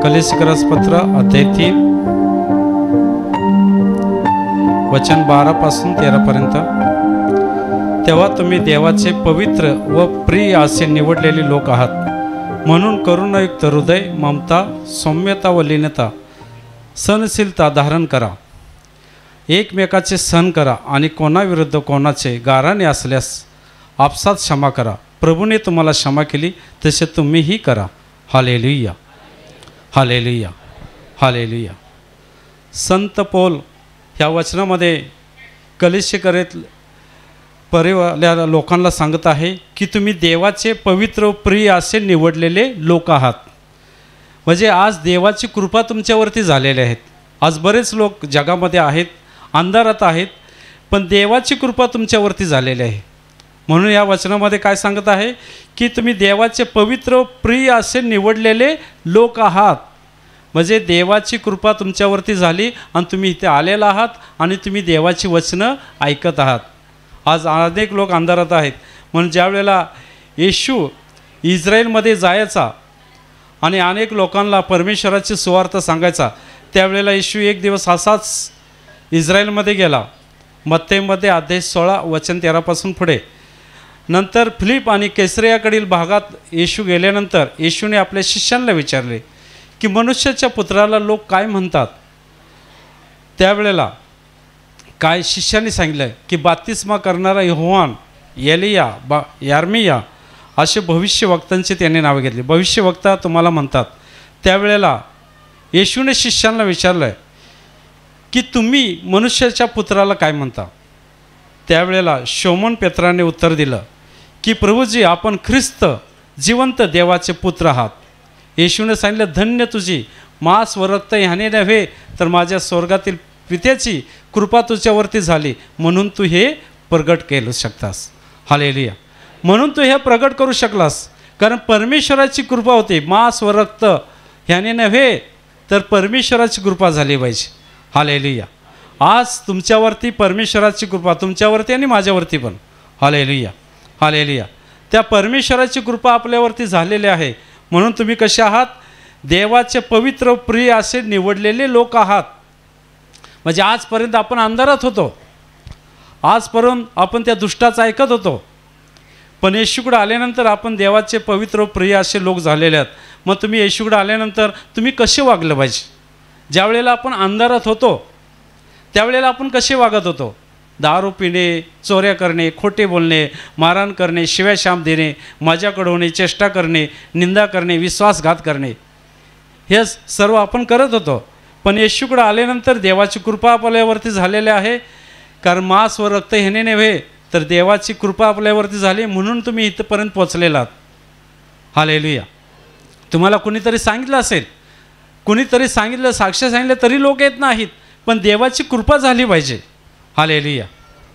कलीसिकरस पत्र अध्याय 3 वचन 12 पासून 13 पर्यंत। तेव्हा तुम्ही देवाचे पवित्र व प्रिय असे निवडलेले लोक आहात, म्हणून करुणायुक्त हृदय, ममता, सौम्यता व लीनता, सहनशीलता धारण करा। एकमेकाचे सहन करा आणि कोणाविरुद्ध कोणाचे गाऱ्हाणे असल्यास आपसात क्षमा करा। प्रभूने तुम्हाला क्षमा केली तसे तुम्हीही करा। Hallelujah, hallelujah, hallelujah. संत पौल ह्या वचनामध्ये कलीसिकरेत परिवाराल्या लोकांना सांगत आहे की तुम्ही देवाचे पवित्र प्रिय असे निवडलेले लोक आहात। म्हणजे आज देवाची कृपा तुमच्यावरती झालेली आहेत। आज बरेच लोक जगामध्ये आहेत, अंधारात आहेत, पण देवाची कृपा तुमच्यावरती झालेली आहे। म्हणून या वचनामध्ये काय सांगत आहे की तुम्ही देवाचे पवित्र प्रिय असे निवडलेले लोक आहात। म्हणजे देवाची कृपा तुमच्यावरती झाली आणि तुम्ही इथे आलेला आहात आणि तुम्ही देवाची वचनं ऐकत आहात। आज अनेक लोक अंधारात आहेत, म्हणून ज्या वेळेला येशू इस्रायलमध्ये जायचा आणि अनेक लोकांना परमेश्वराची सुवार्थ सांगायचा, त्यावेळेला येशू एक दिवस असाच इस्रायलमध्ये गेला। मत्तेमध्ये अध्याय 16 वचन 13 पासून पुढे। नंतर फिलिप आणि कैसरियाकडील भागात येशू गेल्यानंतर येशूने आपल्या शिष्यांना विचारले की मनुष्याच्या पुत्राला लोक काय म्हणतात। त्यावेळेला काय शिष्यांनी सांगितलं की बाप्तिस्मा करणारा योहान, एलिया, यार्मिया असे भविष्यवक्त्यांचे त्यांनी नावे घेतली। भविष्यवक्ता तुम्हाला म्हणतात। त्यावेळेला येशूने शिष्यांना विचारलं की तुम्ही मनुष्याच्या पुत्राला काय म्हणता। त्यावेळेला शोमन पेत्राने उत्तर दिलं की प्रभूजी, आपण ख्रिस्त जिवंत देवाचे पुत्र आहात। येशूने सांगितलं, धन्य तुझी मांस व रक्त ह्याने नव्हे तर माझ्या स्वर्गातील पित्याची कृपा तुझ्यावरती झाली, म्हणून तू हे प्रगट करू शकतास। हालेलुया। म्हणून तू हे प्रगट करू शकलास, कारण परमेश्वराची कृपा होती। मांस व रक्त ह्याने नव्हे तर परमेश्वराची कृपा झाली पाहिजे। हालेलुया। आज तुमच्यावरती परमेश्वराची कृपा तुमच्यावरती आणि माझ्यावरती पण। Hallelujah, hallelujah. त्या परमेश्वराची कृपा आपल्यावरती झालेली आहे, म्हणून तुम्ही कसे आहात, देवाचे पवित्र प्रिय असे निवडलेले लोक आहात। म्हणजे आजपर्यंत आपण अंधारात होतो, आजपर्यंत आपण त्या दुष्टाचं ऐकत होतो, पण येशूकडे आल्यानंतर आपण देवाचे पवित्र प्रिय असे लोक झालेले आहेत। मग तुम्ही येशूकडे आल्यानंतर तुम्ही कसे वागलं पाहिजे। ज्या वेळेला आपण अंधारात होतो त्यावेळेला आपण कसे वागत होतो, दारू पिणे, चोऱ्या करणे, खोटे बोलणे, मारहाण करणे, शिव्याशाप देणे, मजाक उडवणे, चेष्टा करणे, निंदा करणे, विश्वासघात करणे, हे सर्व आपण करत होतो। पण येशूकडे आल्यानंतर देवाची कृपा आपल्यावरती झालेली आहे, कारण मांस व रक्त ह्याने नव्हे तर देवाची कृपा आपल्यावरती झाली, म्हणून तुम्ही इथपर्यंत पोचलेलात। हालेलुया। तुम्हाला कुणीतरी सांगितलं असेल, कुणीतरी सांगितलं, साक्ष सांगितलं तरी लोक येत नाहीत, पण देवाची कृपा झाली पाहिजे। Hallelujah,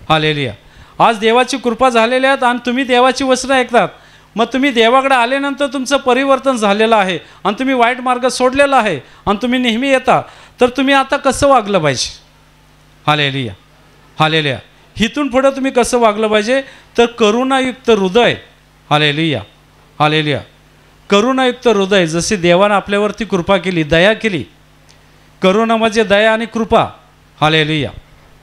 hallelujah. आज देवाची कृपा झालेली आहे आणि तुम्ही देवाची वचनं ऐकतात। मग तुम्ही देवाकडे आल्यानंतर तुमचं परिवर्तन झालेलं आहे आणि तुम्ही वाईट मार्ग सोडलेला आहे आणि तुम्ही नेहमी येता, तर तुम्ही आता कसं वागलं पाहिजे। Hallelujah, hallelujah. इथून पुढं तुम्ही कसं वागलं पाहिजे, तर करुणायुक्त हृदय। Hallelujah, hallelujah. करुणायुक्त हृदय, जसे देवानं आपल्यावरती कृपा केली, दया केली। करुणा म्हणजे दया आणि कृपा। Hallelujah,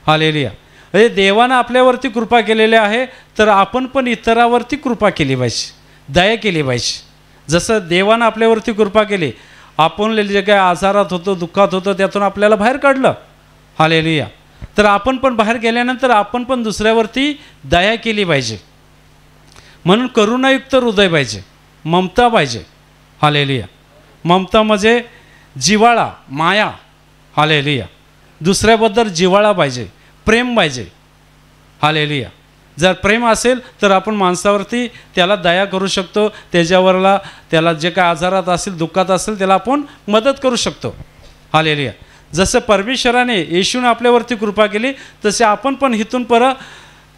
hallelujah. म्हणजे देवानं आपल्यावरती कृपा केलेली आहे, तर आपण पण इतरावरती कृपा केली पाहिजे, दया केली पाहिजे। जसं देवानं आपल्यावरती कृपा केली, आपण जे काय आजारात होतो, दुःखात होतो, त्यातून आपल्याला बाहेर काढलं। हालेलुया। तर आपण पण बाहेर गेल्यानंतर आपण पण दुसऱ्यावरती दया केली पाहिजे। म्हणून करुणायुक्त हृदय पाहिजे, ममता पाहिजे। हालेलुया। ममता म्हणजे जिव्हाळा, माया। हालेलुया। दुसऱ्याबद्दल जिव्हाळा पाहिजे, प्रेम पाहिजे। हालेलुया। जर प्रेम असेल तर आपण माणसावरती त्याला दया करू शकतो, त्याच्यावरला त्याला जे काय आजारात असेल, दुःखात असेल, त्याला आपण मदत करू शकतो। हालेलुया। जसं परमेश्वराने येशूने आपल्यावरती कृपा केली, तसे आपण पण इथून परत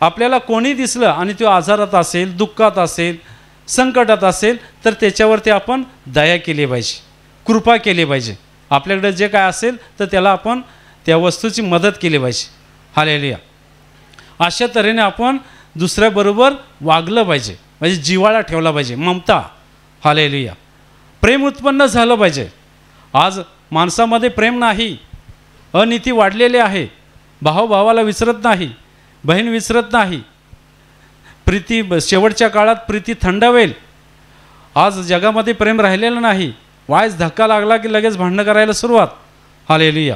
आपल्याला कोणी दिसलं आणि तो आजारात असेल, दुःखात असेल, संकटात असेल, तर त्याच्यावरती आपण दया केली पाहिजे, कृपा केली पाहिजे. आपल्याकडे जे काय असेल तर त्याला आपण त्या वस्तूची मदत केली पाहिजे. हालेलुया. अशा तऱ्हेने आपण दुसऱ्याबरोबर वागलं पाहिजे, म्हणजे जिव्हाळा ठेवला पाहिजे, ममता. हालेलुया. प्रेम उत्पन्न झालं पाहिजे. आज माणसामध्ये प्रेम नाही, अनिती वाढलेली आहे. भाऊ भावाला विसरत नाही, बहीण विसरत नाही. प्रीती शेवटच्या काळात प्रीती थंडावेल. आज जगामध्ये प्रेम राहिलेलं नाही. वायच धक्का लागला की लगेच भांडणं करायला सुरुवात. हालेलुया.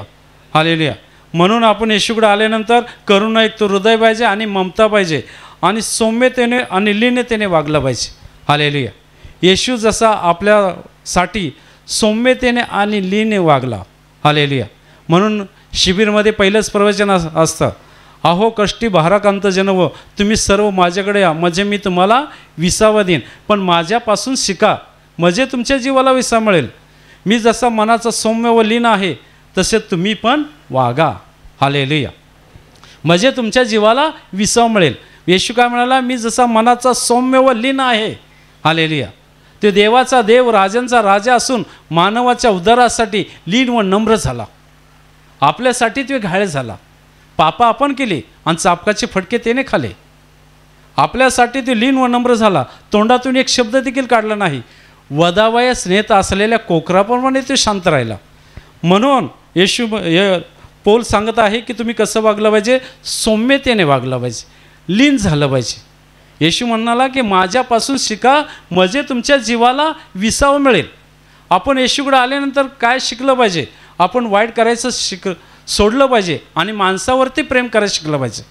हालेलुया. म्हणून आपण येशूकडे आल्यानंतर करुणायुक्त हृदय पाहिजे आणि ममता पाहिजे आणि सौम्यतेने आणि लीनतेने वागलं पाहिजे. हालेलुया. येशू जसा आपल्यासाठी सौम्यतेने आणि लीने वागला. हालेलुया. म्हणून शिबिरमध्ये पहिलंच प्रवचन असतं, अहो कष्टी भाराक्रांत जनव, तुम्ही सर्व माझ्याकडे या, म्हणजे मी तुम्हाला विसावा देईन. पण माझ्यापासून शिका, म्हणजे तुमच्या जीवाला विसावा मिळेल. मी जसा मनाचा सौम्य व लीन आहे तसे तुम्ही पण वागा. हालेलुया. म्हणजे तुमच्या जीवाला विसावा मिळेल. येशू काय म्हणाला, मी जसा मनाचा सौम्य व लीन आहे. हालेलुया. ते देवाचा देव, राजांचा राजा असून मानवाच्या उद्धारासाठी लीन व नम्र झाला. आपल्यासाठी ते घायल झाला. पापा आपण केली आणि चापकाचे फटके त्याने खाले. आपल्यासाठी ते लीन व नम्र झाला. तोंडातून एक शब्द देखील काढला नाही. वधावयास नेत असलेल्या कोकराप्रमाणे ते शांत राहिला. म्हणून येशू पौल सांगत आहे की तुम्ही कसं वागलं पाहिजे, सौम्यतेने वागलं पाहिजे, लीन झालं पाहिजे. येशू म्हणाला की माझ्यापासून शिका, म्हणजे तुमच्या जीवाला विसावा मिळेल. आपण येशूकडे आल्यानंतर काय शिकलं पाहिजे, आपण वाईट करायचं सोडलं पाहिजे आणि माणसावरती प्रेम करायला शिकलं पाहिजे.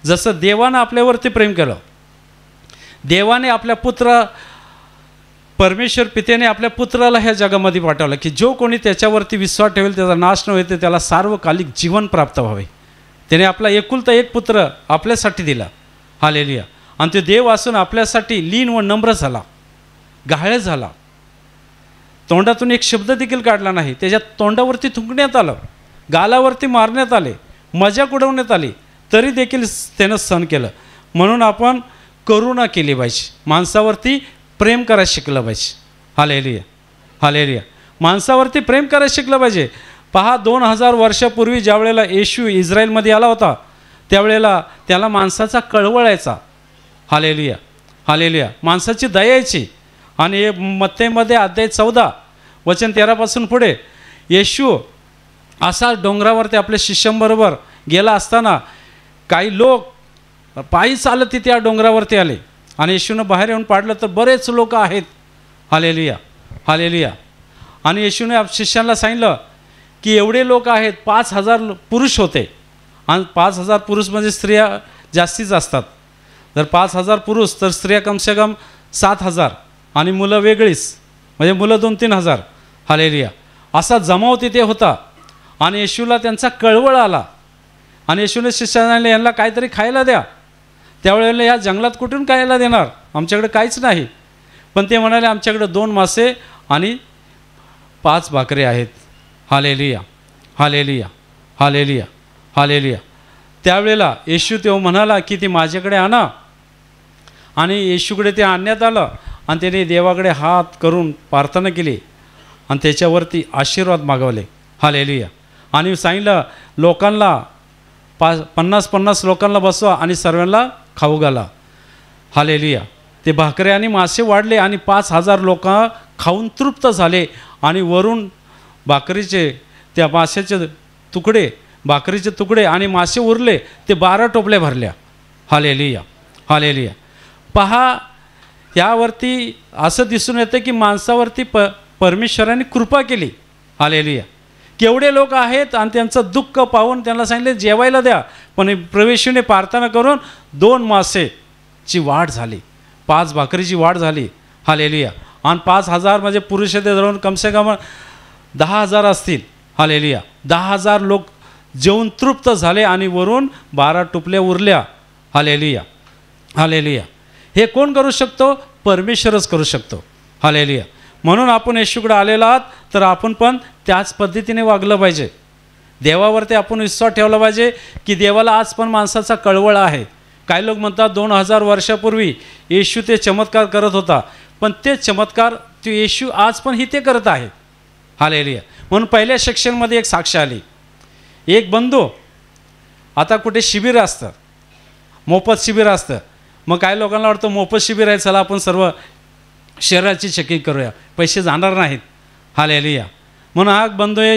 जसं देवानं आपल्यावरती प्रेम केलं. देवाने आपल्या परमेश्वर पित्याने आपल्या पुत्राला ह्या जगामध्ये पाठवलं की जो कोणी त्याच्यावरती विश्वास ठेवेल त्याचा नाश न होते, त्याला सार्वकालिक जीवन प्राप्त व्हावे. त्याने आपला एकुलता एक पुत्र आपल्यासाठी दिला. हालेलुया. आणि तो देव असून आपल्यासाठी लीन व नम्र झाला, घायल झाला. तोंडातून एक शब्द देखील काढला नाही. त्याच्या तोंडावरती थुंकण्यात आलं, गालावरती मारण्यात आले, मजाक उडवण्यात आली, तरी देखील त्यानं सहन केलं. म्हणून आपण करुणा केली पाहिजे, माणसावरती प्रेम करायला शिकलं पाहिजे. हालेलुया. हालेलुया. माणसावरती प्रेम करायला शिकलं पाहिजे. पहा, 2000 वर्षापूर्वी ज्या वेळेला येशू इस्रायलमध्ये आला होता त्यावेळेला त्याला माणसाचा कळवळायचा. हालेलुया. हालेलुया. माणसाची दयायची. आणि मत्तेमध्ये अध्याय 14 वचन 13 पुढे येशू असा डोंगरावरती आपल्या शिष्यांबरोबर गेला असताना काही लोक पायी चालत तिथे या डोंगरावरती आले आणि येशूनं बाहेर येऊन पाडलं तर बरेच लोक आहेत. हालेलुया. हालेलुया. आणि येशूने शिष्यांना सांगितलं की एवढे लोक आहेत, 5000 पुरुष होते आणि 5000 पुरुष म्हणजे स्त्रिया जास्तीच असतात. जर 5000 पुरुष तर स्त्रिया कमसे कम 7000 आणि मुलं वेगळीच, म्हणजे मुलं 2-3 हजार. हालेलुया. असा जमाव तिथे होता आणि येशूला त्यांचा कळवळ आला आणि येशूने शिष्यांना यांना काहीतरी खायला द्या. त्यावेळेला या जंगलात कुठून खायला देणार, आमच्याकडे काहीच नाही. पण ते म्हणाले आमच्याकडे 2 मासे आणि 5 भाकरे आहेत. हालेलुया. हालेलुया. हालेलुया. हालेलुया. त्यावेळेला येशू तेव्हा म्हणाला की ते माझ्याकडे आणा. आणि येशूकडे ते आणण्यात आलं आणि त्याने देवाकडे हात करून प्रार्थना केली आणि त्याच्यावरती आशीर्वाद मागवले. हालेलुया. आणि सांगितलं लोकांना 50 लोकांना बसवा आणि सर्वांना खाऊ घाला. हालेलुया. ते भाकरे आणि मासे वाढले आणि 5000 लोक खाऊन तृप्त झाले आणि वरून भाकरीचे त्या माशाचे तुकडे, भाकरीचे तुकडे आणि मासे उरले ते 12 टोपल्या भरल्या. हालेलुया. हालेलुया. पहा, यावरती असं दिसून येतं की माणसावरती परमेश्वराने कृपा केली. हालेलुया. केवढे लोक आहेत आणि त्यांचं दुःख पाहून त्यांना सांगितले जेवायला द्या. पण प्रवेशीने प्रार्थना करून 2 मासेची वाढ झाली, 5 भाकरीची वाढ झाली. हालेलुया. आणि 5000 म्हणजे पुरुष ते धरून कमसे कम 10,000 असतील. हालेलुया. 10,000 लोक जेवून तृप्त झाले आणि वरून 12 टोपल्या उरल्या. हालेलुया. हालेलुया. हे कोण करू शकतो? परमेश्वरच करू शकतो. हालेलुया. म्हणून आपण येशूकडे आलेलो आहात तर आपण पण त्याच पद्धतीने वागलं पाहिजे. देवावरती आपण विश्वास ठेवला पाहिजे की देवाला आज पण माणसाचा कळवळ आहे काही लोक म्हणतात 2000 वर्षापूर्वी येशू ते चमत्कार करत होता, पण ते चमत्कार तो येशू आज पण ही ते करत आहे. हालेलुया. म्हणून पहिल्या सेक्शनमध्ये एक साक्ष आली. एक बंधू, आता कुठे शिबिर असतं, मोफत शिबिर असतं, मग काही लोकांना वाटतं मोफत शिबिर आहे, चला आपण सर्व शरीराची चेकिंग करूया, पैसे जाणार नाहीत. हालेलुया. म्हणून हा बंधू हे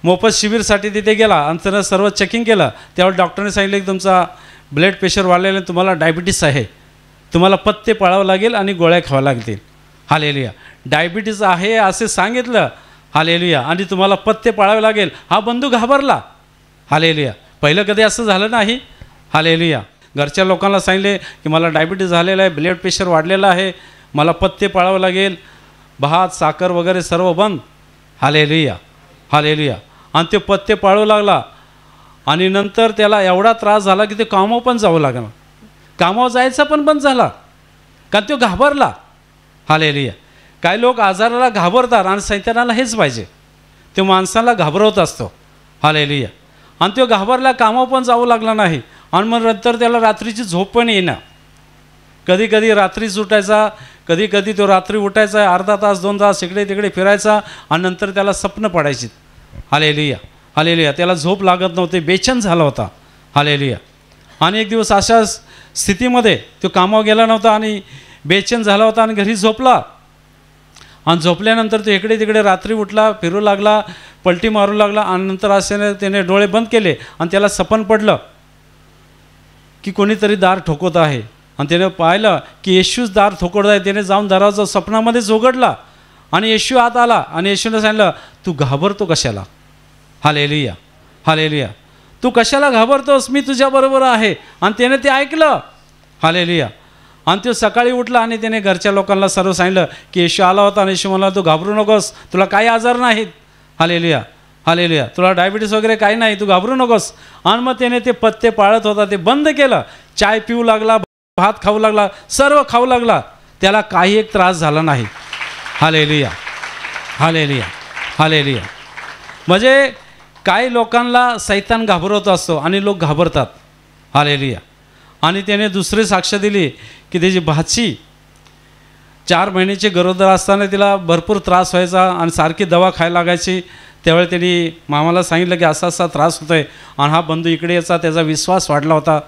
मोफत शिबिरसाठी तिथे गेला आणि त्यानं सर्व चेकिंग केलं. त्यावेळी डॉक्टरने सांगितलं की तुमचा ब्लड प्रेशर वाढलेलं, तुम्हाला डायबिटीस आहे, तुम्हाला पथ्य पाळावं लागेल आणि गोळ्या खाव्या लागतील. हालेलुया. डायबिटीस आहे असे सांगितलं. हालेलुया. आणि तुम्हाला पथ्य पाळावे लागेल. हा बंधू घाबरला. हालेलुया. पहिलं कधी असं झालं नाही. हालेलुया. घरच्या लोकांना सांगितले की मला डायबिटीस झालेला आहे, ब्लड प्रेशर वाढलेलं आहे, मला पथ्य पाळावं लागेल, भात साखर वगैरे सर्व बंद. हालेलुया. हालेलुया. आणि ते पथ्य पाळू लागला आणि नंतर त्याला एवढा त्रास झाला की ते कामावर पण जावं लागलं, कामावर जायचा पण बंद झाला, कारण तो घाबरला. हालेलुया. काही लोक आजाराला घाबरतात आणि सैतानाला हेच पाहिजे, तो माणसाला घाबरवत असतो. हालेलुया. आणि तो घाबरला, कामावर पण जावं लागला नाही आणि मग नंतर त्याला रात्रीची झोप पण येईना. कधी कधी रात्रीच उठायचा, कधी कधी तो रात्री उठायचा, अर्धा तास 2 तास इकडे तिकडे फिरायचा आणि नंतर त्याला स्वप्न पडायची. हालेलुया. हालेलुया. त्याला झोप लागत नव्हती, बेचैन झाला होता. हालेलुया. आणि एक दिवस अशा स्थितीमध्ये तो कामावर गेला नव्हता आणि बेचैन झाला होता आणि घरी झोपला. आणि झोपल्यानंतर तो इकडे तिकडे रात्री उठला, फिरू लागला, पलटी मारू लागला आणि नंतर असे त्याने डोळे बंद केले आणि त्याला सपन पडलं की कोणीतरी दार ठोकवत आहे. आणि त्याने पाहिलं की येशूच दार ठोकवत आहे. त्याने जाऊन दाराचा स्वप्नामध्येच उघडला आणि येशू आत आला आणि येशूने सांगितलं, तू घाबरतो कशाला? हालेलुया. हालेलुया. तू कशाला घाबरतोस, मी तुझ्याबरोबर आहे. आणि त्याने ते ऐकलं. हालेलुया. आणि तो सकाळी उठला आणि त्याने घरच्या लोकांना सर्व सांगितलं की येशू आला होता आणि येशू म्हणला, तू घाबरू नकोस, तुला काही आजार नाहीत. हालेलुया. हालेलुया. तुला डायबिटीस वगैरे काही नाही, तू घाबरू नकोस. आणि मग त्याने ते पथ्य पाळत होता ते बंद केलं. चाय पिऊ लागला, भात खाऊ लागला, सर्व खाऊ लागला. त्याला काही एक त्रास झाला नाही. हालेलुया. हालेलुया. हालेलुया. म्हणजे काही लोकांना सैतान घाबरवत असतो आणि लोक घाबरतात. हालेलुया. आणि त्याने दुसरी साक्ष दिली की त्याची भाची 4 महिन्याची गरोदर असताना तिला भरपूर त्रास व्हायचा आणि सारखी दवा खायला लागायची. त्यावेळी त्यांनी मामाला सांगितलं की असा असा त्रास होतोय. आणि हा बंधू इकडे यायचा, त्याचा विश्वास वाढला होता.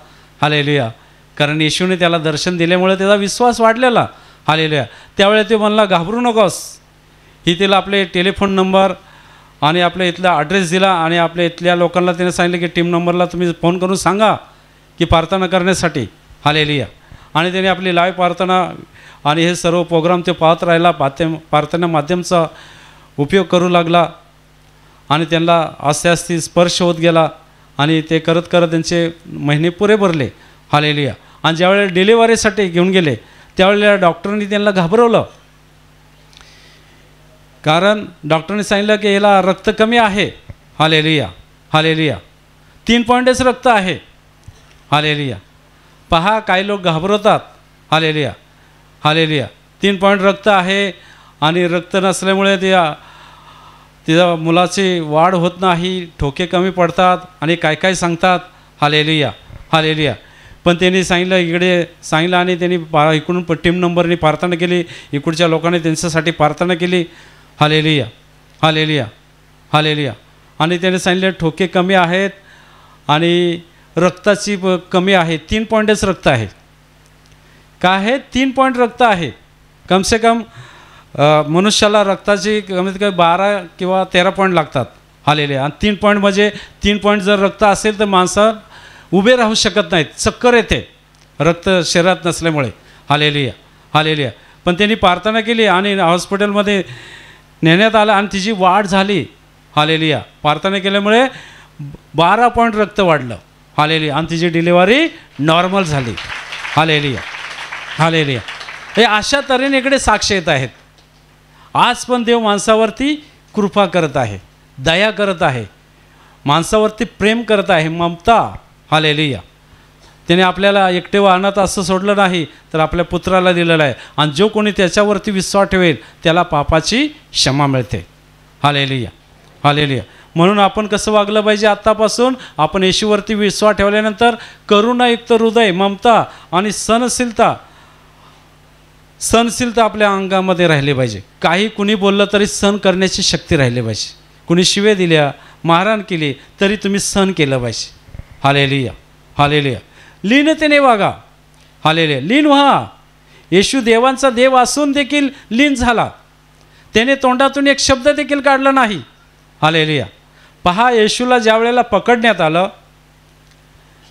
हालेलुया. कारण येशूने त्याला दर्शन दिल्यामुळे त्याचा विश्वास वाढलेला. हालेलुया. त्यावेळी ते म्हणला, घाबरू नकोस. ही तिला आपले टेलिफोन नंबर आणि आपल्या इथला ॲड्रेस दिला आणि आपल्या इथल्या लोकांना त्याने सांगितलं की टीम नंबरला तुम्ही फोन करून सांगा की प्रार्थना करण्यासाठी. हालेलुया. आणि त्याने आपली लाईव्ह प्रार्थना आणि हे सर्व प्रोग्राम ते पाहत राहिला, प्रार्थना माध्यमचा उपयोग करू लागला आणि त्यांना आस्ते आस्ते स्पर्श होत गेला आणि ते करत करत त्यांचे महिने पुरे भरले. हालेलुया. आणि ज्यावेळेला डिलिव्हरीसाठी घेऊन गेले त्यावेळेला डॉक्टरांनी त्यांना घाबरवलं, कारण डॉक्टरने सांगितलं की याला रक्त कमी आहे. हालेलुया. हालेलुया. 3 पॉईंटच रक्त आहे. हालेलुया. पहा, काही लोक घाबरवतात. हालेलुया. हालेलुया. 3 पॉईंट रक्त आहे आणि रक्त नसल्यामुळे तिच्या मुलाची वाढ होत नाही, ठोके कमी पडतात आणि काय काय सांगतात. हालेलुया. हालेलुया. पण त्यांनी सांगितलं, इकडे सांगितलं आणि त्यांनी इकडून टीम नंबरने प्रार्थना केली, इकडच्या लोकांनी त्यांच्यासाठी प्रार्थना केली. हालेलुया. हालेलुया. हालेलुया. आणि त्याने सांगितलं ठोके कमी आहेत आणि रक्ताची कमी आहे. 3 पॉईंटच रक्त आहे. काय आहे? 3 पॉईंट रक्त आहे. कमसे कम मनुष्याला रक्ताची कमीत कमी 12 किंवा 13 पॉईंट लागतात. हालेलुया. आणि 3 पॉईंट म्हणजे 3 पॉईंट जर रक्त असेल तर माणसं उभे राहू शकत नाहीत, चक्कर येते रक्त शरीरात नसल्यामुळे. हालेलुया. हालेलुया. पण त्यांनी प्रार्थना केली आणि हॉस्पिटलमध्ये नेण्यात आलं आणि तिची वाढ झाली. हालेलुया. प्रार्थना केल्यामुळे 12 पॉईंट रक्त वाढलं. हालेलुया. आणि तिची डिलिव्हरी नॉर्मल झाली. हालेलुया. हालेलुया. हे अशा तऱ्हेने इकडे साक्ष येत आहेत. आज पण देव माणसावरती कृपा करत आहे, दया करत आहे, माणसावरती प्रेम करत आहे, ममता. हालेलुया. त्याने आपल्याला एकटेवा अनाथ असं सोडलं नाही, तर आपल्या पुत्राला दिलेलं आहे. आणि जो कोणी त्याच्यावरती विश्वास ठेवेल त्याला पापाची क्षमा मिळते. हालेलुया. हालेलुया. म्हणून आपण कसं वागलं पाहिजे? आत्तापासून आपण येशूवरती विश्वास ठेवल्यानंतर करुणायुक्त हृदय, ममता आणि सहनशीलता आपल्या अंगामध्ये राहिले पाहिजे. काही कुणी बोललं तरी सहन करण्याची शक्ती राहिली पाहिजे. कुणी शिवे दिल्या, मारहाण केली तरी तुम्ही सहन केलं पाहिजे. Hallelujah, hallelujah. लीनतेने वागा. हालेलुया. लीन व्हा. येशू देवांचा देव असून देखील लीन झाला. त्याने तोंडातून एक शब्द देखील काढला नाही. हालेलुया. पहा, येशूला ज्या वेळेला पकडण्यात आलं,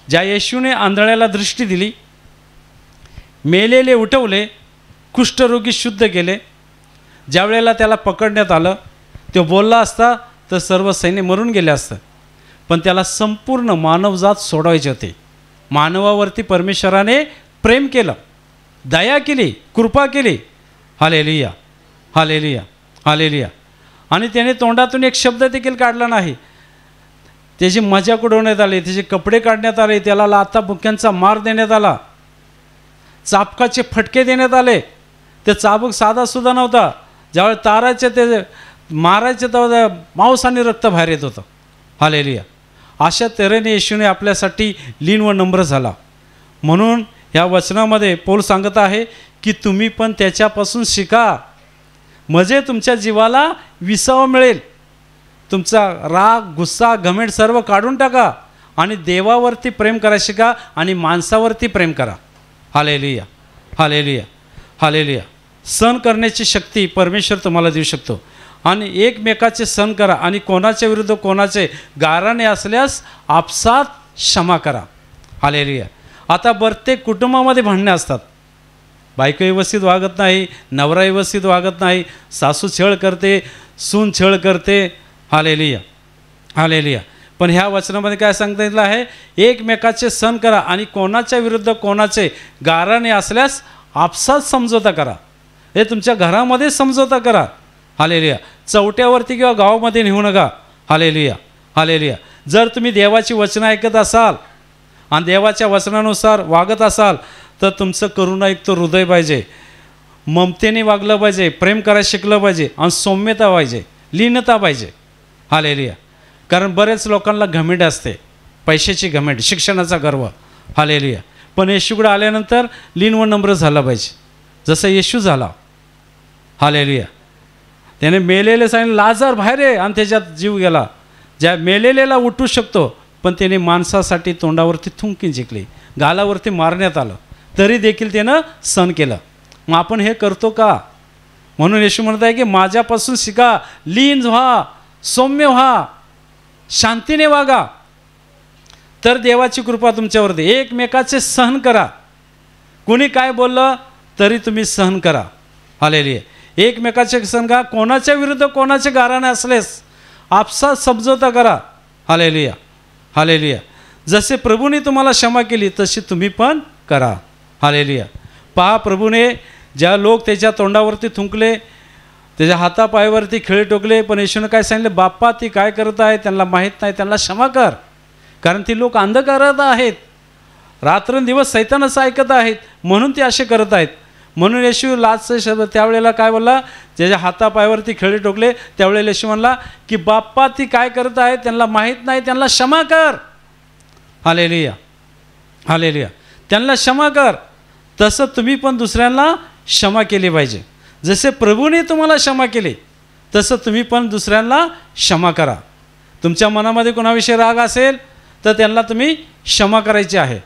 ज्या येशूने आंधळ्याला दृष्टी दिली, मेलेले उठवले, कुष्ठरोगी शुद्ध केले, ज्या वेळेला त्याला पकडण्यात आलं, तो बोलला असता तर सर्व सैन्य मरून गेले असतं. पण त्याला संपूर्ण मानवजात सोडवायचे होते. मानवावरती परमेश्वराने प्रेम केलं, दया केली, कृपा केली. Hallelujah, hallelujah, hallelujah. आणि त्याने तोंडातून एक शब्द देखील काढला नाही. त्याची मजाक उडवण्यात आली, त्याचे कपडे काढण्यात आले, त्याला लाथा बुक्क्यांचा मार देण्यात आला, चाबकाचे फटके देण्यात आले. ते चाबूक साधासुद्धा नव्हता. ज्यावेळेस ताराचे ते मारायचे तेव्हा मांस आणि रक्त बाहेर येत होतं. हालेलुया. अशा तऱ्हेने येशूने आपल्यासाठी लीन व नम्र झाला. म्हणून या वचनामध्ये पौल सांगत आहे की तुम्ही पण त्याच्यापासून शिका, म्हणजे तुमच्या जीवाला विसावा मिळेल. तुमचा राग, गुस्सा, घमेंड सर्व काढून टाका आणि देवावरती प्रेम करा शिका आणि माणसावरती प्रेम करा. Hallelujah, hallelujah, hallelujah. सहन करण्याची शक्ती परमेश्वर तुम्हाला देऊ शकतो. आणि एकमेकाचे सहन करा आणि कोणाच्या विरुद्ध कोणाचे गाराणे असल्यास आपसात क्षमा करा. हालेलुया. आता प्रत्येक कुटुंबामध्ये भांडणे असतात. बायको व्यवस्थित वागत नाही, नवरा व्यवस्थित वागत नाही, सासू छळ करते, सून छळ करते. Hallelujah, hallelujah. पण ह्या वचनामध्ये काय सांगितलं आहे? एकमेकाचे सहन करा आणि कोणाच्या विरुद्ध कोणाचे गाराणे असल्यास आपसात समझोता करा. हे तुमच्या घरामध्ये समझोता करा. हालेलुया. चौट्यावरती किंवा गावामध्ये नेऊ नका. Hallelujah, hallelujah. जर तुम्ही देवाची वचनं ऐकत असाल आणि देवाच्या वचनानुसार वागत असाल तर तुमचं करुणायुक्त हृदय पाहिजे, ममतेने वागलं पाहिजे, प्रेम करायला शिकलं पाहिजे आणि सौम्यता पाहिजे, लीनता पाहिजे. हालेलुया. कारण बरेच लोकांना घमेंड असते, पैशाची घमेंड, शिक्षणाचा गर्व. हालेलुया. पण येशूकडे आल्यानंतर लीन व नम्र झाला पाहिजे, जसं येशू झाला. हालेलुया. त्याने मेलेले सांगितलं लाजार बाहेर आहे आणि त्याच्यात जीव गेला. ज्या मेलेल्याला उठू शकतो, पण त्याने माणसासाठी तोंडावरती थुंकी जिंकली, गालावरती मारण्यात आलं, तरी देखील त्यानं सहन केलं. मग आपण हे करतो का? म्हणून येशू म्हणत आहे की माझ्यापासून शिका, लीन व्हा, सौम्य व्हा, शांतीने वागा, तर देवाची कृपा तुमच्यावरती. एकमेकाचे सहन करा. कोणी काय बोललं तरी तुम्ही सहन करा. हालेलुया. एकमेकाचे सहन करा. कोणाच्या विरुद्ध कोणाचे गाराणे असलेस आपसात समझोता करा. Hallelujah, hallelujah. जसे प्रभूने तुम्हाला क्षमा केली तशी तुम्ही पण करा. हालेलुया. पहा, प्रभूने ज्या लोक त्याच्या तोंडावरती थुंकले, त्याच्या हातापायावरती खिळे टोकले, पण येशूने काय सांगितले? बाप्पा, ती काय करत आहे त्यांना माहीत नाही, त्यांना क्षमा कर. कारण ती लोक अंधकारात आहेत, रात्रंदिवस सैतानाचं ऐकत आहेत, म्हणून ते असे करत आहेत. म्हणून येशू लाजचे शब्द त्यावेळेला काय बोलला? ज्याच्या हातापायावरती खिळे टोकले त्यावेळेला येशू म्हणला की बाप्पा, ती काय करत आहे त्यांना माहीत नाही, त्यांना क्षमा कर. Hallelujah, hallelujah. त्यांना क्षमा कर. तसं तुम्ही पण दुसऱ्यांना क्षमा केली पाहिजे. जसे प्रभूने तुम्हाला क्षमा केली तसं तुम्ही पण दुसऱ्यांना क्षमा करा. तुमच्या मनामध्ये कोणाविषयी राग असेल तर त्यांना तुम्ही क्षमा करायची आहे.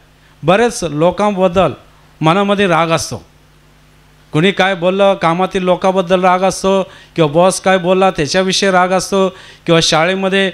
बरेच लोकांबद्दल मनामध्ये राग असतो. कोणी काय बोललं, कामातील लोकांबद्दल राग असतो, किंवा बॉस काय बोलला त्याच्याविषयी राग असतो, किंवा शाळेमध्ये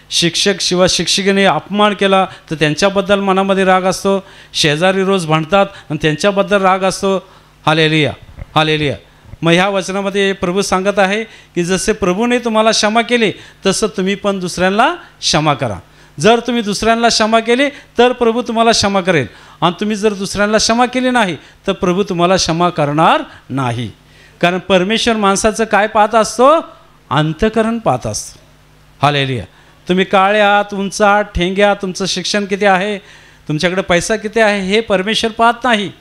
शिक्षक किंवा शिक्षिकेने अपमान केला तर त्यांच्याबद्दल मनामध्ये राग असतो. शेजारी रोज भांडतात आणि त्यांच्याबद्दल राग असतो. Hallelujah, hallelujah. मग ह्या वचनामध्ये प्रभू सांगत आहे की जसे प्रभूने तुम्हाला क्षमा केली तसं तुम्ही पण दुसऱ्यांना क्षमा करा. जर तुम्ही दुसऱ्यांना क्षमा केली तर प्रभू तुम्हाला क्षमा करेल, आणि तुम्ही जर दुसऱ्यांना क्षमा केली नाही तर प्रभू तुम्हाला क्षमा करणार नाही. कारण परमेश्वर माणसाचं काय पाहत असतो? अंतःकरण पाहत असतो. हालेलुया. तुम्ही काळे आहात, उंच आहात, ठेंगे आहात, तुमचं शिक्षण किती आहे, तुमच्याकडे पैसा किती आहे, हे परमेश्वर पाहत नाही.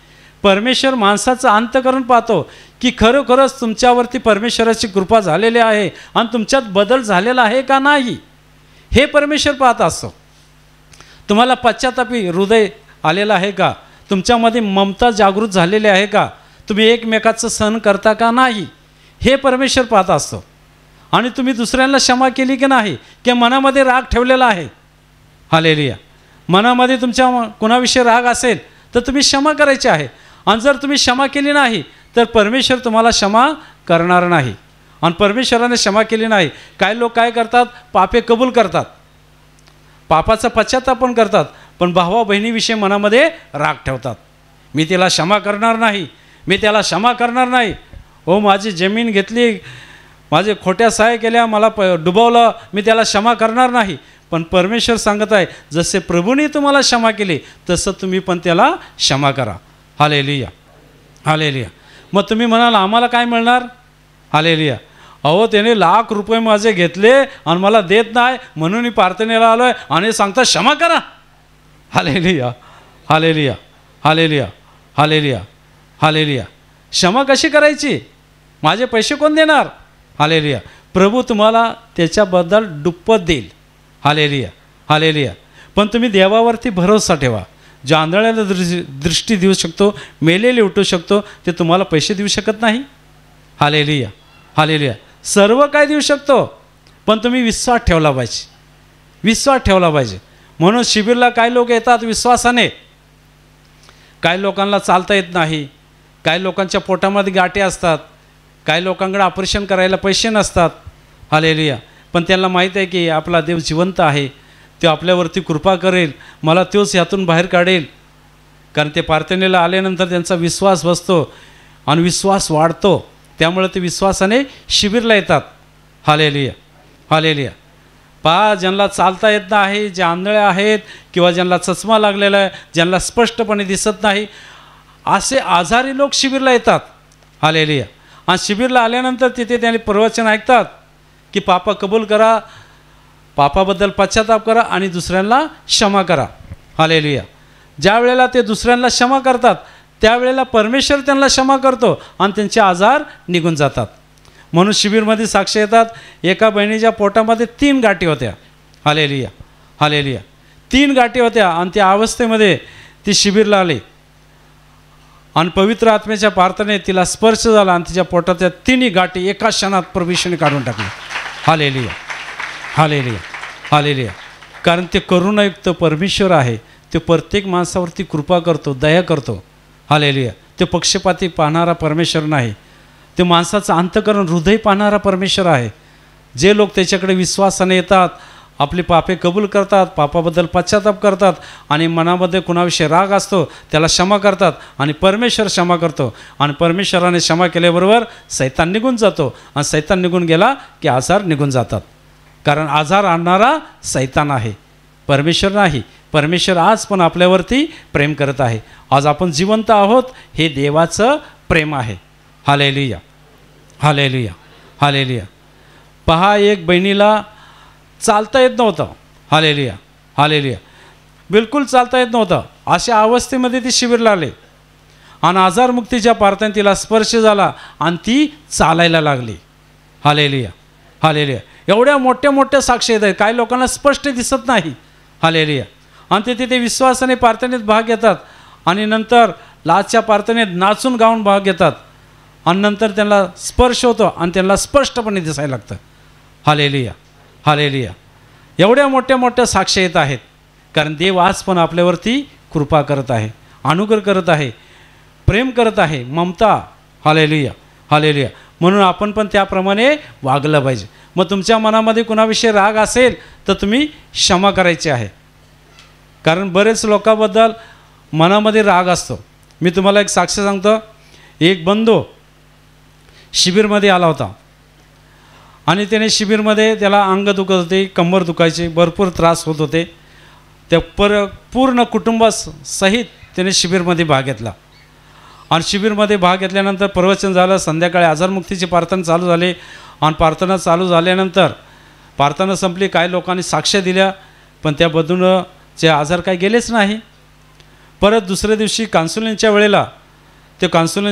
परमेश्वर माणसाचं अंतःकरण पाहतो की खरोखरच तुमच्यावरती परमेश्वराची कृपा झालेली आहे आणि तुमच्यात बदल झालेला आहे का नाही. हे परमेश्वर पाहत असतो. तुम्हाला पश्चातापी हृदय आलेलं आहे का? तुमच्यामध्ये ममता जागृत झालेली आहे का? तुम्ही एकमेकाचं सहन करता का नाही? हे परमेश्वर पाहत असतो. आणि तुम्ही दुसऱ्यांना क्षमा केली की नाही, की मनामध्ये राग ठेवलेला आहे. हालेलुया. मनामध्ये तुमच्या कुणाविषयी राग असेल तर तुम्ही क्षमा करायची आहे. आणि जर तुम्ही क्षमा केली नाही तर परमेश्वर तुम्हाला क्षमा करणार नाही. आणि परमेश्वराने क्षमा केली नाही, काही लोक काय करतात, पापे कबूल करतात, पापाचा पश्चाताप पण करतात, पण भावा बहिणीविषयी मनामध्ये राग ठेवतात. मी तिला क्षमा करणार नाही, मी त्याला क्षमा करणार नाही. हो, माझी जमीन घेतली, माझे खोट्या सहाय केल्या, मला डुबवलं, मी त्याला क्षमा करणार नाही. पण परमेश्वर सांगत आहे, जसे प्रभूने तुम्हाला क्षमा केली तसं तुम्ही पण त्याला क्षमा करा. Hallelujah, hallelujah. मग तुम्ही म्हणाल आम्हाला काय मिळणार? हालेलुया. अहो, त्याने ₹1,00,000 माझे घेतले आणि मला देत नाही, म्हणून मी प्रार्थनेला आलो आहे आणि सांगता क्षमा करा. Hallelujah, hallelujah, hallelujah, hallelujah, hallelujah. क्षमा कशी करायची? माझे पैसे कोण देणार? हालेलुया. प्रभू तुम्हाला त्याच्याबद्दल दुप्पट देईल. Hallelujah, hallelujah. पण तुम्ही देवावरती भरोसा ठेवा. जो आंधळ्याला दृष्टी देऊ शकतो, मेलेले उठू शकतो, ते तुम्हाला पैसे देऊ शकत नाही. Hallelujah, hallelujah. सर्व काय देऊ शकतो, पण तुम्ही विश्वास ठेवला पाहिजे, विश्वास ठेवला पाहिजे. म्हणून शिबिरला काही लोक येतात विश्वासाने. काही लोकांना चालता येत नाही, काही लोकांच्या पोटामध्ये गाठी असतात, काही लोकांकडे ऑपरेशन करायला पैसे नसतात. हालेलुया. पण त्यांना माहीत आहे की आपला देव जिवंत आहे, तो आपल्यावरती कृपा करेल, मला तोच यातून बाहेर काढेल. कारण ते प्रार्थनेला आल्यानंतर त्यांचा विश्वास बसतो आणि विश्वास वाढतो. त्यामुळे ते विश्वासाने शिबिरला येतात. Hallelujah, hallelujah. पहा, ज्यांना चालता येत नाही, जे आंधळे आहेत किंवा ज्यांना चष्मा लागलेला आहे, ज्यांना स्पष्टपणे दिसत नाही, असे आजारी लोक शिबिरला येतात. हालेलुया. आणि शिबिरला आल्यानंतर तिथे त्यांनी प्रवचन ऐकतात की पापा कबूल करा, पापाबद्दल पश्चाताप करा आणि दुसऱ्यांना क्षमा करा. हालेलुया. ज्या वेळेला ते दुसऱ्यांना क्षमा करतात त्यावेळेला परमेश्वर त्यांना क्षमा करतो आणि त्यांचे आजार निघून जातात. म्हणून शिबिरमध्ये साक्ष येतात, एका बहिणीच्या पोटामध्ये 3 गाठी होत्या. Hallelujah, hallelujah. 3 गाठी होत्या आणि त्या अवस्थेमध्ये ती शिबिरला आली आणि पवित्र आत्म्याच्या प्रार्थनेत तिला स्पर्श झाला आणि तिच्या पोटाच्या 3 गाठी एका क्षणात परमेश्वराने काढून टाकल्या. Hallelujah, hallelujah, hallelujah. कारण ते करुणायुक्त परमेश्वर आहे. ते प्रत्येक माणसावरती कृपा करतो, दया करतो. हालेलुया. ते पक्षपाती पाहणारा परमेश्वर नाही, ते माणसाचं अंतःकरण हृदय पाहणारा परमेश्वर आहे. जे लोक त्याच्याकडे विश्वासाने येतात, आपली पापे कबूल करतात, पापाबद्दल पश्चाताप करतात आणि मनामध्ये कुणाविषयी राग असतो त्याला क्षमा करतात आणि परमेश्वर क्षमा करतो. आणि परमेश्वराने क्षमा केल्याबरोबर सैतान निघून जातो आणि सैतान निघून गेला की आजार निघून जातात. कारण आजार आणणारा सैतान आहे, परमेश्वर नाही. परमेश्वर आज पण आपल्यावरती प्रेम करत आहे. आज आपण जिवंत आहोत, हे देवाचं प्रेम आहे. Hallelujah, hallelujah, hallelujah. पहा, एक बहिणीला चालता येत नव्हतं. Hallelujah, hallelujah. बिलकुल चालता येत नव्हतं. अशा अवस्थेमध्ये ती शिबिरला आली आणि आजारमुक्तीच्या प्रार्थनेत तिला स्पर्श झाला आणि ती चालायला लागली. Hallelujah, hallelujah. एवढ्या मोठ्या मोठ्या साक्ष येत आहेत. काही लोकांना स्पष्ट दिसत नाही. हालेलुया. आणि ते तिथे विश्वासाने प्रार्थनेत भाग घेतात आणि नंतर लाजच्या प्रार्थनेत नाचून गाऊन भाग घेतात आणि नंतर त्यांना स्पर्श होतो आणि त्यांना स्पष्टपणे दिसायला लागतं. Hallelujah, hallelujah. एवढ्या मोठ्या मोठ्या साक्ष येत आहेत. कारण देव आज पण आपल्यावरती कृपा करत आहे, अनुग्रह करत आहे, प्रेम करत आहे, ममता. Hallelujah, hallelujah. म्हणून आपण पण त्याप्रमाणे वागलं पाहिजे. मग तुमच्या मनामध्ये कुणाविषयी राग असेल तर तुम्ही क्षमा करायची आहे. कारण बरेच लोकांबद्दल मनामध्ये राग असतो. मी तुम्हाला एक साक्ष सांगतो. एक बंधू शिबिरमध्ये आला होता आणि त्याने शिबिरमध्ये त्याला अंग दुखत होते, कंबर दुखायचे, भरपूर त्रास होत होते. त्या पूर्ण कुटुंबासहित त्याने शिबिरमध्ये भाग घेतला आणि शिबिरमध्ये भाग घेतल्यानंतर प्रवचन झालं. संध्याकाळी आजारमुक्तीची प्रार्थना चालू झाली आणि प्रार्थना चालू झाल्यानंतर प्रार्थना संपली. काही लोकांनी साक्ष दिल्या पण त्या बंधूचे आजार काही गेलेच नाही. परत दुसऱ्या दिवशी काउन्सिलिंगच्या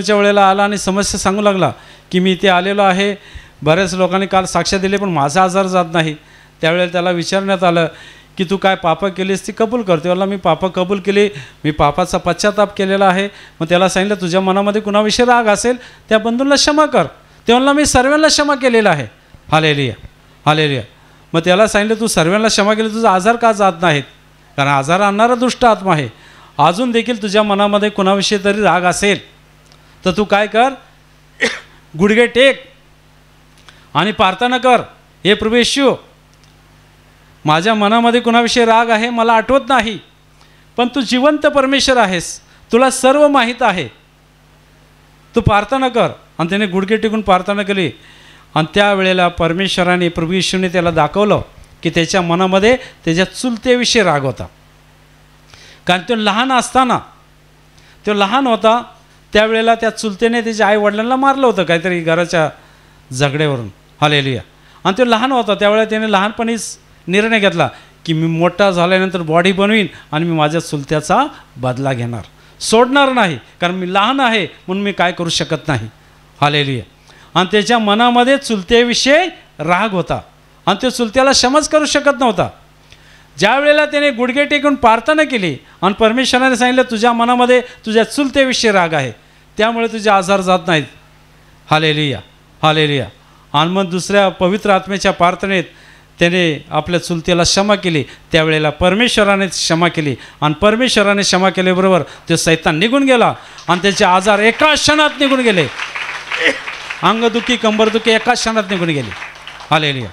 वेळेला आला आणि समस्या सांगू लागला की मी इथे आलेलो आहे, बऱ्याच लोकांनी काल साक्ष दिले पण माझा आजार जात नाही. त्यावेळेला त्याला विचारण्यात आलं की तू काय पापं केलीस ती कबूल कर. त्याला मी पापं कबूल केली, मी पापाचा पश्चाताप केलेला आहे. मग त्याला सांगितलं तुझ्या मनामध्ये कुणाविषयी राग असेल त्या बंधूंना क्षमा कर. तेव्हा मी सर्वांना क्षमा केलेला आहे. Hallelujah, hallelujah. मग त्याला सांगितलं तू सर्वांना क्षमा केली, तुझा आजार का जात नाहीत? कारण आजार आणणारा दुष्ट आत्मा आहे. अजून देखील तुझ्या मनामध्ये कुणाविषयी तरी राग असेल तर तू काय कर, गुडघे टेक आणि प्रार्थना कर, हे प्रभू येशू माझ्या मनामध्ये कुणाविषयी राग आहे मला आठवत नाही, पण तू जिवंत परमेश्वर आहेस, तुला सर्व माहीत आहे, तू प्रार्थना कर. आणि त्याने गुडघे टेकून प्रार्थना केली. आणि त्यावेळेला परमेश्वराने प्रभू येशूने त्याला दाखवलं की त्याच्या मनामध्ये त्याच्या चुलतेविषयी राग होता. कारण तो लहान असताना, तो लहान होता त्यावेळेला त्या चुलतेने त्याच्या आईवडिलांना मारलं होतं काहीतरी घराच्या झगड्यावरून. हालेलुया. आणि तो लहान होता त्यावेळेला त्याने लहानपणीच निर्णय घेतला की मी मोठा झाल्यानंतर बॉडी बनवीन आणि मी माझ्या चुलत्याचा बदला घेणार, सोडणार नाही, कारण मी लहान आहे म्हणून मी काय करू शकत नाही. हालेलुया. आणि त्याच्या मनामध्ये चुलत्याविषयी राग होता आणि तो चुलत्याला क्षमाच करू शकत नव्हता. ज्या वेळेला त्याने गुडघे टेकून प्रार्थना केली आणि परमेश्वराने सांगितलं तुझ्या मनामध्ये तुझ्या चुलत्याविषयी राग आहे, त्यामुळे तुझे आजार जात नाहीत. Hallelujah, hallelujah. आणि मग दुसऱ्या पवित्र आत्म्याच्या प्रार्थनेत त्याने आपल्या चुलत्याला क्षमा केली. त्यावेळेला परमेश्वराने क्षमा केली आणि परमेश्वराने क्षमा केल्याबरोबर तो सैतान निघून गेला आणि त्याचे आजार एका क्षणात निघून गेले. अंगदुखी, कंबरदुखी एका क्षणात निघून गेली. हालेलुया.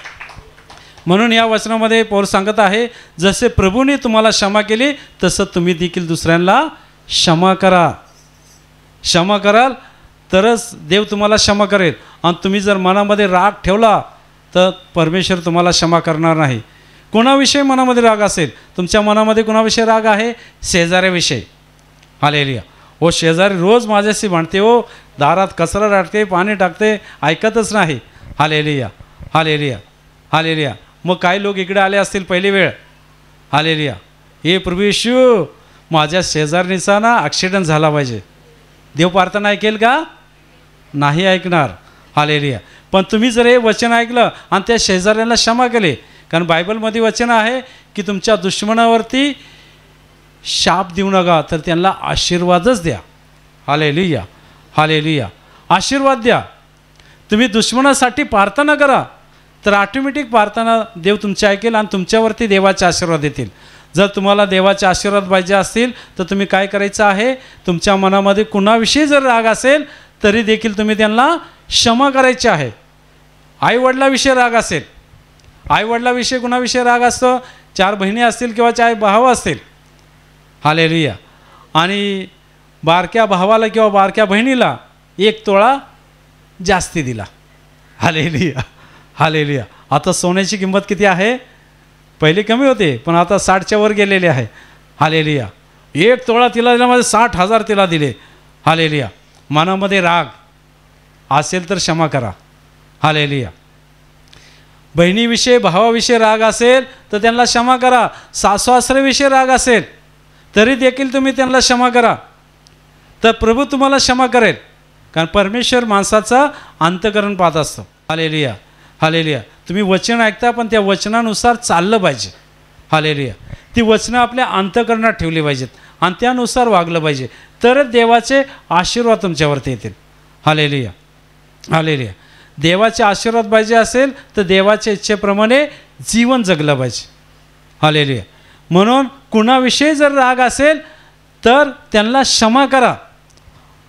म्हणून या वचनामध्ये पौल सांगत आहे जसे प्रभूने तुम्हाला क्षमा केली तसं तुम्ही देखील दुसऱ्यांना क्षमा करा. क्षमा कराल तरच देव तुम्हाला क्षमा करेल. आणि तुम्ही जर मनामध्ये राग ठेवला तर परमेश्वर तुम्हाला क्षमा करणार नाही. कोणाविषयी मनामध्ये राग असेल, तुमच्या मनामध्ये कोणाविषयी राग आहे? शेजाऱ्याविषयी. हालेलुया. ओ शेजारी रोज माझ्याशी भांडते, ओ दारात कचरा टाकते, पाणी टाकते, ऐकतच नाही. Hallelujah, hallelujah, hallelujah. मग काही लोक इकडे आले असतील पहिली वेळ. हालेलुया. हे प्रभू येशू माझ्या शेजारणीचा ना ॲक्सिडेंट झाला पाहिजे. देव प्रार्थना ऐकेल का? नाही ऐकणार. हालेलुया. पण तुम्ही जर हे वचन ऐकलं आणि त्या शेजाऱ्यांना क्षमा केले, कारण बायबलमध्ये वचन आहे की तुमच्या दुश्मनावरती शाप देऊ नका तर त्यांना आशीर्वादच द्या. Hallelujah, hallelujah. आशीर्वाद द्या. तुम्ही दुश्मनासाठी प्रार्थना करा तर ऑटोमॅटिक प्रार्थना देव तुमची ऐकेल आणि तुमच्यावरती देवाचे आशीर्वाद येतील. जर तुम्हाला देवाचे आशीर्वाद पाहिजे असतील तर तुम्ही काय करायचं आहे, तुमच्या मनामध्ये कुणाविषयी जर राग असेल तरी देखील तुम्ही त्यांना क्षमा करायची आहे. आईवडिलाविषयी राग असेल, आईवडिलाविषयी कुणाविषयी राग असतो? 4 बहिणी असतील किंवा 4 भाऊ असतील. हालेलुया. आणि बारक्या भावाला किंवा बारक्या बहिणीला 1 तोळा जास्ती दिला. Hallelujah, hallelujah. आता सोन्याची किंमत किती आहे? पहिले कमी होते पण आता 60च्या वर गेलेले आहे. हालेलुया. 1 तोळा तिला दिला, माझे 60,000 तिला दिले. हालेलुया. मनामध्ये राग असेल तर क्षमा करा. हालेलुया. बहिणीविषयी भावाविषयी राग असेल तर त्यांना क्षमा करा. सासू-सासऱ्याविषयी राग असेल तरी देखील तुम्ही त्यांना क्षमा करा तर प्रभू तुम्हाला क्षमा करेल. कारण परमेश्वर माणसाचा अंतःकरण पाहत असतो. Hallelujah, hallelujah. तुम्ही वचन ऐकता पण त्या वचनानुसार चाललं पाहिजे. हालेलुया. ती वचनं आपल्या अंतःकरणात ठेवली पाहिजेत आणि त्यानुसार वागलं पाहिजे तरच देवाचे आशीर्वाद तुमच्यावरती येतील. Hallelujah, hallelujah. देवाचे आशीर्वाद पाहिजे असेल तर देवाच्या इच्छेप्रमाणे जीवन जगलं पाहिजे. हालेलुया. म्हणून कुणाविषयी जर राग असेल तर त्यांना क्षमा करा,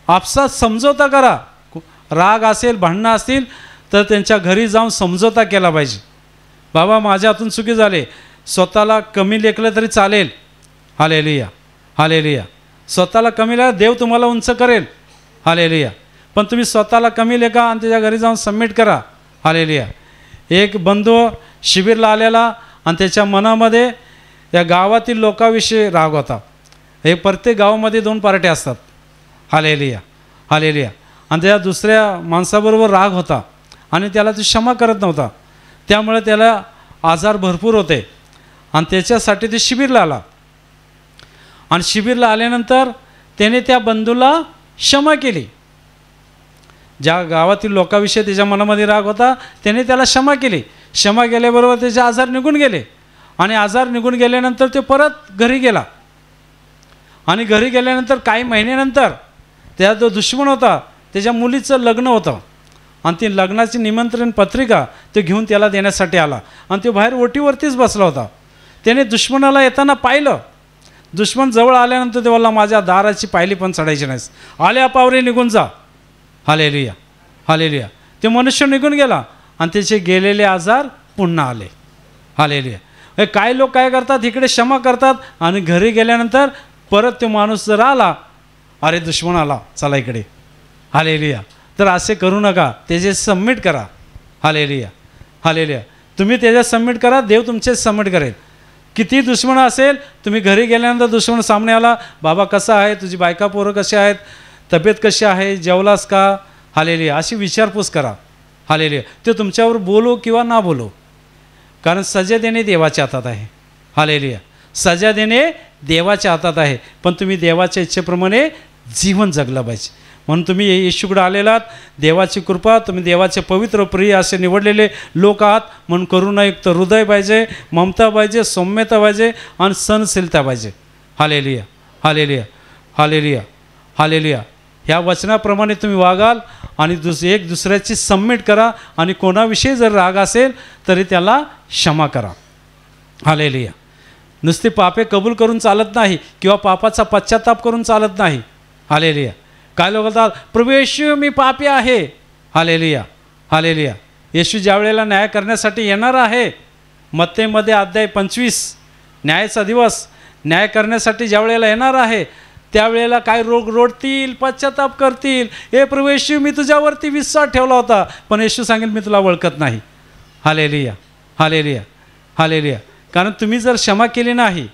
आपसात समझोता करा. राग असेल, भांडणं असतील तर त्यांच्या घरी जाऊन समझोता केला पाहिजे. बाबा माझ्या हातून चुकी झाले, स्वतःला कमी लेखलं तरी चालेल. Hallelujah, hallelujah. स्वतःला कमी लेखा, देव तुम्हाला उंच करेल. हालेलुया. पण तुम्ही स्वतःला कमी लेखा आणि त्याच्या घरी जाऊन सबमिट करा. हालेलुया. एक बंधू शिबिरला आलेला आणि त्याच्या मनामध्ये या गावातील लोकांविषयी राग होता. हे प्रत्येक गावामध्ये 2 पार्ट्या असतात. Hallelujah, hallelujah. आणि त्या दुसऱ्या माणसाबरोबर राग होता आणि त्याला ती क्षमा करत नव्हता, त्यामुळे त्याला आजार भरपूर होते आणि त्याच्यासाठी ते शिबिरला आला. आणि शिबिरला आल्यानंतर त्याने त्या बंधूला क्षमा केली. ज्या गावातील लोकांविषयी त्याच्या मनामध्ये राग होता त्याने त्याला क्षमा केली. क्षमा केल्याबरोबर त्याचे आजार निघून गेले आणि आजार निघून गेल्यानंतर ते परत घरी गेला आणि घरी गेल्यानंतर काही महिन्यानंतर त्या जो दुश्मन होता त्याच्या मुलीचं लग्न होतं आणि ती लग्नाची निमंत्रण पत्रिका तो घेऊन त्याला देण्यासाठी आला आणि तो बाहेर ओटीवरतीच बसला होता. त्याने दुश्मनाला येताना पाहिलं. दुश्मन जवळ आल्यानंतर ते बोलला माझ्या दाराची पायली पण चढायची नाहीस, आल्या पावरे निघून जा. Hallelujah hallelujah. ते मनुष्य निघून गेला आणि त्याचे गेलेले आजार पुन्हा आले. हालेलुया. काही लोक काय करतात, इकडे क्षमा करतात आणि घरी गेल्यानंतर परत तो माणूस जर आला, अरे दुश्मन आला चला इकडे. हालेलुया. तर असे करू नका, त्याचे सबमिट करा. Hallelujah hallelujah. तुम्ही त्याच्यात सबमिट करा, देव तुमचे सबमिट करेल. किती दुश्मन असेल, तुम्ही घरी गेल्यानंतर दुश्मन सामने आला, बाबा कसा आहे, तुझी बायका पोरं कशी आहेत, तब्येत कशी आहे, जेवलास का, हालेलुया, अशी विचारपूस करा. हालेलुया. ते तुमच्यावर बोलो किंवा ना बोलो, कारण सजा देणे देवाच्या हातात आहे. हालेलुया. सजा देणे देवाच्या हातात आहे, पण तुम्ही देवाच्या इच्छेप्रमाणे जीवन जगलं पाहिजे. म्हणून तुम्ही येशूकडे आलेलात, देवाची कृपा, तुम्ही देवाचे पवित्र प्रिय असे निवडलेले लोक आहात. म्हणून करुणायुक्त हृदय पाहिजे, ममता पाहिजे, सौम्यता पाहिजे आणि सहनशीलता पाहिजे. Hallelujah hallelujah hallelujah hallelujah. ह्या वचनाप्रमाणे तुम्ही वागाल आणि एक दुसऱ्याची सबमिट करा आणि कोणाविषयी जर राग असेल तरी त्याला क्षमा करा. हालेलुया. नुसती पापे कबूल करून चालत नाही किंवा पापाचा पश्चाताप करून चालत नाही. हालेलुया. काय लोक बोलतात, प्रभू येशू मी पापी आहे. Hallelujah hallelujah. येशू ज्या वेळेला न्याय करण्यासाठी येणार आहे, मत्तेमध्ये अध्याय 25 न्यायाचा दिवस, न्याय करण्यासाठी ज्या वेळेला येणार आहे त्यावेळेला काय रोग रोडतील, पश्चाताप करतील, हे प्रभू येशू मी तुझ्यावरती विश्वास ठेवला होता, पण येशू सांगेल मी तुला ओळखत नाही. Hallelujah hallelujah hallelujah. कारण तुम्ही जर क्षमा केली नाही.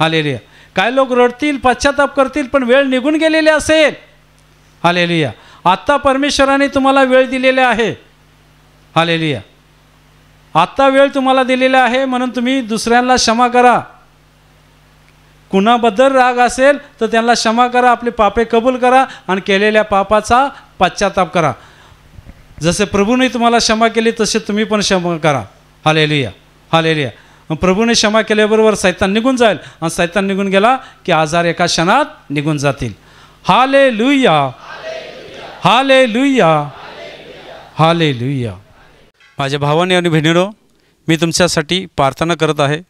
हालेलुया. काय लोक रडतील, पश्चाताप करतील, पण वेळ निघून गेलेली असेल. हालेलुया. आत्ता परमेश्वराने तुम्हाला वेळ दिलेला आहे. हालेलुया. आत्ता वेळ तुम्हाला दिलेला आहे, म्हणून तुम्ही दुसऱ्यांना क्षमा करा. कुणाबद्दल राग असेल तर त्यांना क्षमा करा, आपले पापे कबूल करा आणि केलेल्या पापाचा पश्चाताप करा. जसे प्रभूने तुम्हाला क्षमा केली तसे तुम्ही पण क्षमा करा. Hallelujah hallelujah. प्रभूने क्षमा केल्याबरोबर सैतान निघून जाईल आणि सैतान निघून गेला की आजार एका क्षणात निघून जातील. Hallelujah hallelujah hallelujah. माझ्या भावाने आणि बहिणींनो, मी तुमच्यासाठी प्रार्थना करत आहे.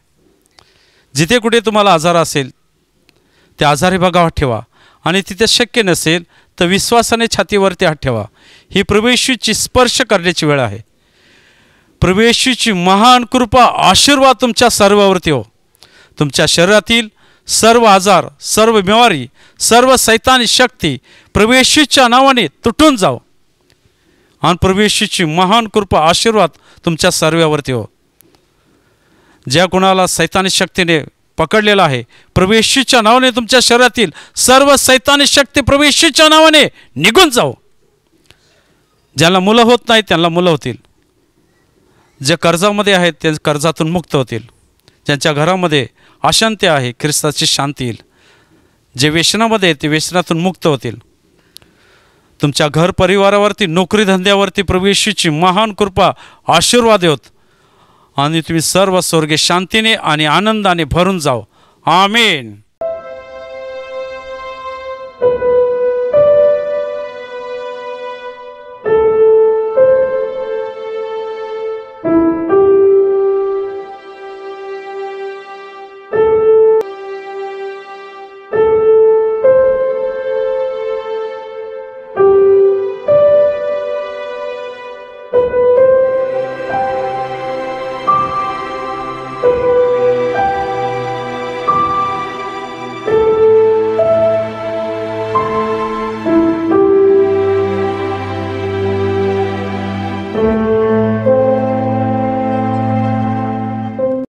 जिथे कुठे तुम्हाला आजार असेल त्या आजारी भागावर ठेवा आणि तिथे शक्य नसेल तर विश्वासाने छातीवरती हात ठेवा. ही प्रभू येशूची स्पर्श करण्याची वेळ आहे. प्रभू येशूची महान कृपा, आशीर्वाद तुमच्या सर्वावरती हो. तुमच्या शरीरातील सर्व आजार, सर्व बिमारी, सर्व सैतानी शक्ती प्रभू येशूच्या नावाने तुटून जाओ आणि प्रभू येशूची महान कृपा, आशीर्वाद तुमच्या सर्वावरती हो. ज्या कुणाला सैतानी शक्तीने पकडलेला आहे, प्रभू येशूच्या नावाने तुमच्या शरीरातील सर्व सैतानी शक्ती प्रभू येशूच्या नावाने निघून जाओ. ज्यांना मुलं होत नाही त्यांना मुलं होतील. जे कर्जामध्ये आहेत ते कर्जातून मुक्त होतील. ज्यांच्या घरामध्ये अशांती आहे ख्रिस्ताची शांती येईल. जे व्यसनामध्ये ते व्यसनातून मुक्त होतील. तुमच्या घर परिवारावरती, नोकरी धंद्यावरती प्रभू येशूची महान कृपा, आशीर्वाद होत आणि तुम्ही सर्व स्वर्गीय शांतीने आणि आनंदाने भरून जाओ. आमेन.